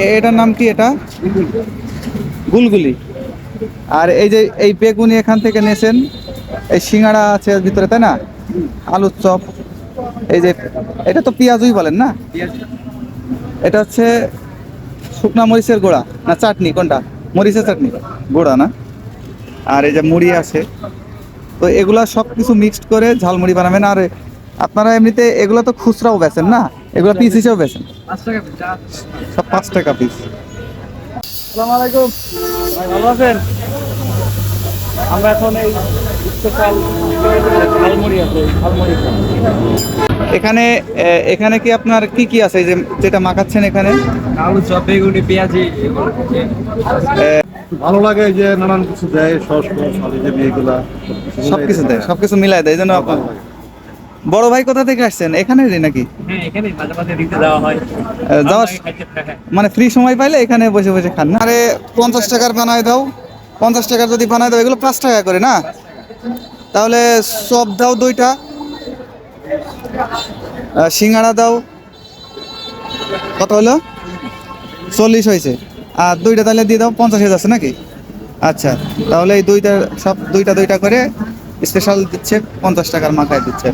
এটার নাম কি? এটা গুলগুলি। আর এই যে এই বেগুনি এখান থেকে নেছেন, এই সিঙ্গাড়া আছে এর ভিতরে, তাই না? আলুর চপ, এই যে এটা তো পেঁয়াজুই বলেন না? এটা হচ্ছে শুকনা মরিচের গুঁড়া না চাটনি, কোনটা? মরিচের চাটনি, গুঁড়া না? আর এই যে মুড়ি আছে। তো এগুলা সব কিছু মিক্সড করে ঝালমুড়ি বানাবেন। আর আপনারা এমনিতে এগুলো তো খুচরাও বেচেন না, এগুলো পিস হিসেবেও বেচেন? সব 5 টাকা পিস। আসসালামু আলাইকুম ভাই, ভালো আছেন? আমরা এখন এই স্পেশাল ঝালমুড়ি আছে, ঝালমুড়ি এখানে। এখানে কি আপনার কি কি আছে, এই যে যেটা মাখাচ্ছেন এখানে? আলু চপ, বেগুনি, পেঁয়াজি। ভালো লাগে যে নানান কিছু দেয়, সস এগুলা সবকিছু দেয়, সবকিছু মিলাই দেয়, এই জন্য আপনার। বড় ভাই কোথা থেকে আসছেন? এখানেরই নাকি? হ্যাঁ, এখানে মাঝে মাঝে দিতে দেওয়া হয়। যাওয়ার মানে ফ্রি সময় পাইলে এখানে বসে বসে খান না? আরে 50 টাকার বানায় দাও, 50 টাকার যদি বানায় দাও, এগুলো 5 টাকা করে না? তাহলে চপ দাও 2টা, সিঙ্গাড়া দাও, কত হলো? 40 হয়েছে। আর 2টা তাহলে দিয়ে দাও, 50 হয়ে যাচ্ছে নাকি? আচ্ছা, তাহলে এই 2টা সব 2টা করে স্পেশাল দিচ্ছে, 50 টাকার মাথায় দিচ্ছে।